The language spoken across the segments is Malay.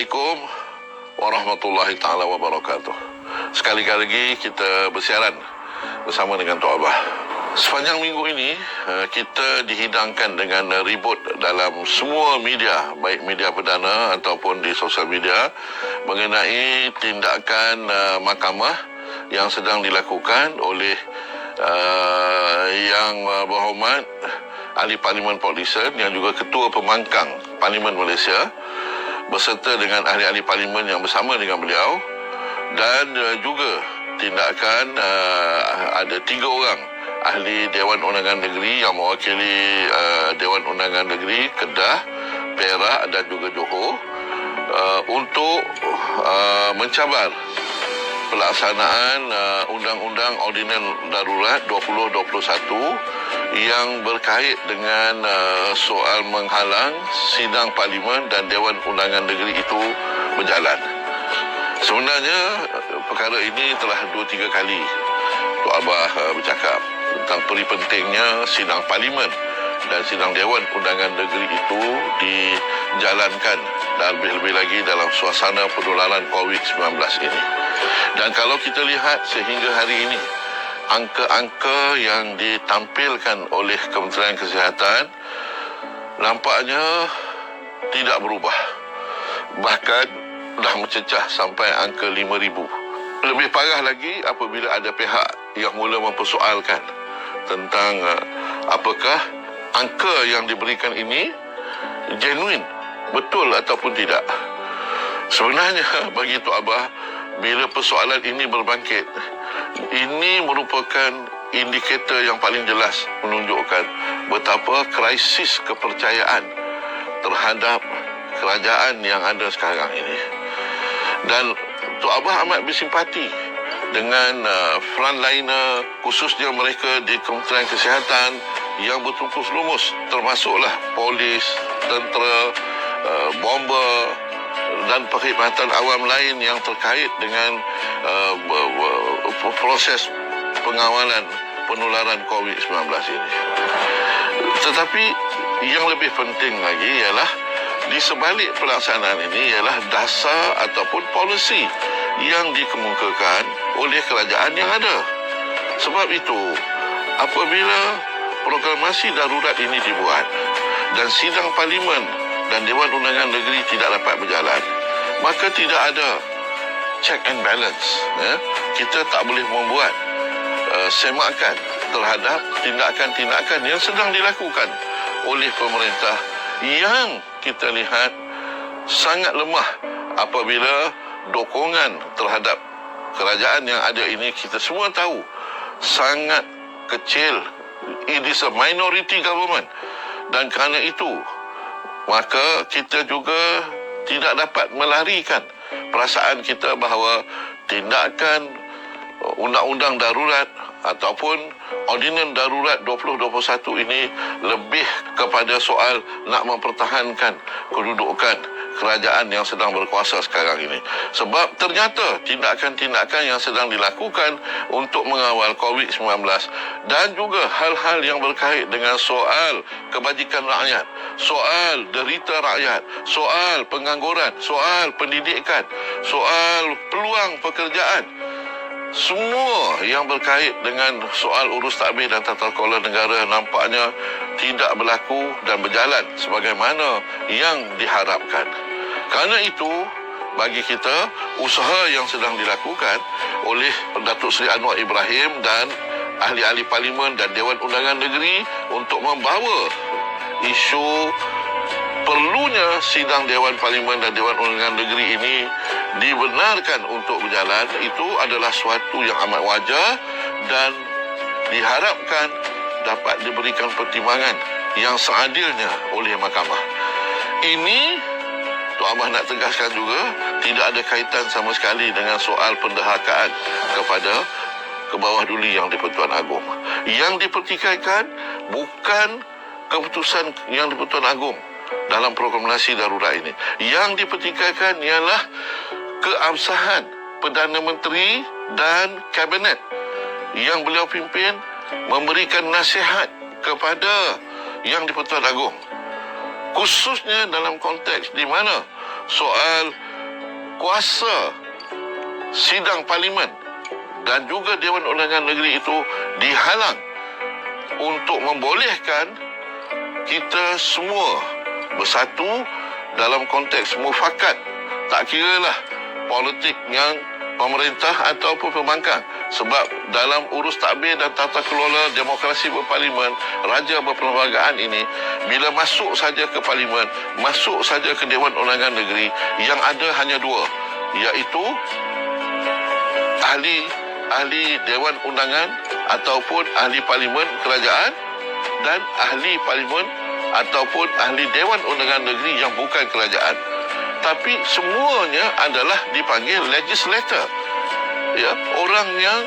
Assalamualaikum warahmatullahi taala wabarakatuh. Sekali lagi kita bersiaran bersama dengan Tok Abah. Sepanjang minggu ini kita dihidangkan dengan ribut dalam semua media, baik media perdana ataupun di sosial media, mengenai tindakan mahkamah yang sedang dilakukan oleh Yang Berhormat Ahli Parlimen Port Dickson yang juga Ketua Pembangkang Parlimen Malaysia, beserta dengan ahli-ahli parlimen yang bersama dengan beliau, dan juga tindakan ada 3 orang ahli Dewan Undangan Negeri yang mewakili Dewan Undangan Negeri Kedah, Perak dan juga Johor untuk mencabar pelaksanaan Undang-Undang Ordinan Darurat 2021 yang berkait dengan soal menghalang sidang parlimen dan Dewan Undangan Negeri itu berjalan. Sebenarnya perkara ini telah 2-3 kali Tok Abah bercakap tentang peri pentingnya sidang parlimen dan sidang Dewan Undangan Negeri itu dijalankan, dan lebih-lebih lagi dalam suasana penularan COVID-19 ini. Dan kalau kita lihat sehingga hari ini, angka-angka yang ditampilkan oleh Kementerian Kesihatan nampaknya tidak berubah. Bahkan dah mencecah sampai angka 5,000. Lebih parah lagi apabila ada pihak yang mula mempersoalkan tentang apakah angka yang diberikan ini genuine, betul ataupun tidak. Sebenarnya bagi Tok Abah, bila persoalan ini berbangkit, ini merupakan indikator yang paling jelas menunjukkan betapa krisis kepercayaan terhadap kerajaan yang ada sekarang ini. Dan Tok Abah amat bersimpati dengan frontliner, khususnya mereka di Kementerian Kesihatan yang bertungkus lumus, termasuklah polis, tentera, bomba dan perkhidmatan awam lain yang terkait dengan proses pengawalan penularan COVID-19 ini. Tetapi yang lebih penting lagi ialah di sebalik pelaksanaan ini ialah dasar ataupun polisi yang dikemukakan oleh kerajaan yang ada. Sebab itu, apabila proklamasi darurat ini dibuat dan sidang parlimen dan Dewan Undangan Negeri tidak dapat berjalan, maka tidak ada check and balance. Kita tak boleh membuat semakan terhadap tindakan-tindakan yang sedang dilakukan oleh pemerintah yang kita lihat sangat lemah. Apabila dokongan terhadap kerajaan yang ada ini, kita semua tahu sangat kecil. It is a minority government, dan kerana itu maka kita juga tidak dapat melarikan perasaan kita bahawa tindakan undang-undang darurat ataupun ordinan darurat 2021 ini lebih kepada soal nak mempertahankan kedudukan kerajaan yang sedang berkuasa sekarang ini. Sebab ternyata tindakan-tindakan yang sedang dilakukan untuk mengawal COVID-19 dan juga hal-hal yang berkait dengan soal kebajikan rakyat, soal derita rakyat, soal pengangguran, soal pendidikan, soal peluang pekerjaan, semua yang berkait dengan soal urus tadbir dan tata kelola negara nampaknya tidak berlaku dan berjalan sebagaimana yang diharapkan. Kerana itu, bagi kita, usaha yang sedang dilakukan oleh Datuk Seri Anwar Ibrahim dan ahli-ahli parlimen dan Dewan Undangan Negeri untuk membawa isu perlunya sidang Dewan Parlimen dan Dewan Undangan Negeri ini dibenarkan untuk berjalan, itu adalah suatu yang amat wajar dan diharapkan dapat diberikan pertimbangan yang seadilnya oleh mahkamah. Ini Tok Abah nak tegaskan juga tidak ada kaitan sama sekali dengan soal penderhakaan kepada kebawah duli yang di-Pertuan Agong. Yang dipertikaikan bukan keputusan yang di-Pertuan Agong dalam proklamasi darurat ini. Yang dipertikaikan ialah keabsahan Perdana Menteri dan Kabinet yang beliau pimpin memberikan nasihat kepada Yang di-Pertuan Agong, khususnya dalam konteks di mana soal kuasa sidang parlimen dan juga Dewan Undangan Negeri itu dihalang untuk membolehkan kita semua bersatu dalam konteks mufakat, tak kiralah politik yang pemerintah ataupun pembangkang. Sebab dalam urus takbir dan tata kelola demokrasi berparlimen, raja berperlembagaan ini, bila masuk saja ke parlimen, masuk saja ke Dewan Undangan Negeri, yang ada hanya dua, iaitu ahli Dewan Undangan ataupun ahli parlimen kerajaan dan ahli parlimen ataupun ahli Dewan Undangan Negeri yang bukan kerajaan. Tapi semuanya adalah dipanggil legislator, ya, orang yang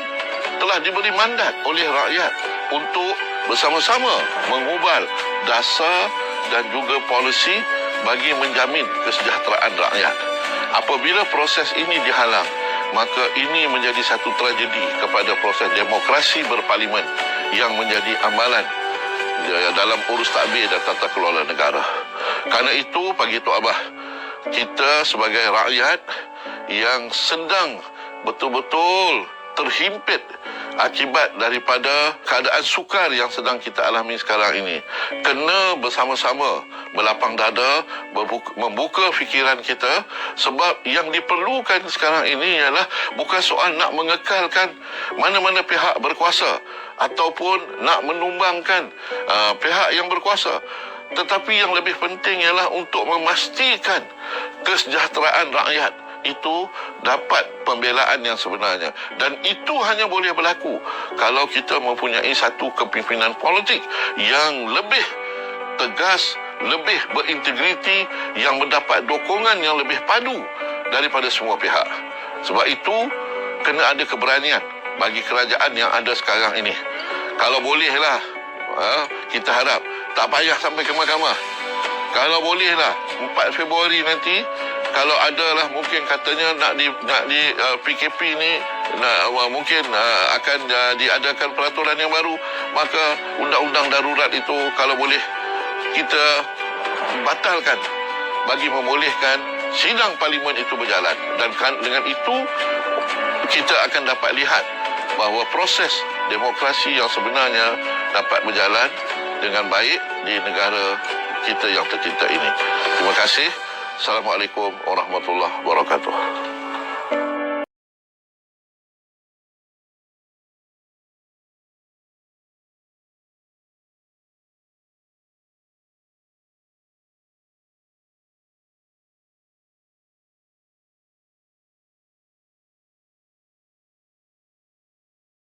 telah diberi mandat oleh rakyat untuk bersama-sama mengubal dasar dan juga polisi bagi menjamin kesejahteraan rakyat. Apabila proses ini dihalang, maka ini menjadi satu tragedi kepada proses demokrasi berparlimen yang menjadi amalan dalam urus takbir dan tata kelola negara. Kerana itu, pagi Tok Abah, kita sebagai rakyat yang sedang betul-betul terhimpit akibat daripada keadaan sukar yang sedang kita alami sekarang ini, kena bersama-sama berlapang dada, membuka fikiran kita, sebab yang diperlukan sekarang ini ialah bukan soal nak mengekalkan mana-mana pihak berkuasa ataupun nak menumbangkan pihak yang berkuasa, tetapi yang lebih penting ialah untuk memastikan kesejahteraan rakyat itu dapat pembelaan yang sebenarnya. Dan itu hanya boleh berlaku kalau kita mempunyai satu kepimpinan politik yang lebih tegas, lebih berintegriti, yang mendapat dukungan yang lebih padu daripada semua pihak. Sebab itu kena ada keberanian bagi kerajaan yang ada sekarang ini. Kalau bolehlah, kita harap tak payah sampai ke mahkamah. Kalau bolehlah 4 Februari nanti, kalau adalah mungkin katanya nak di PKP ni mungkin akan diadakan peraturan yang baru, maka undang-undang darurat itu kalau boleh kita batalkan bagi membolehkan sidang parlimen itu berjalan. Dan dengan itu kita akan dapat lihat bahawa proses demokrasi yang sebenarnya dapat berjalan dengan baik di negara kita yang tercinta ini. Terima kasih. Assalamualaikum warahmatullahi wabarakatuh.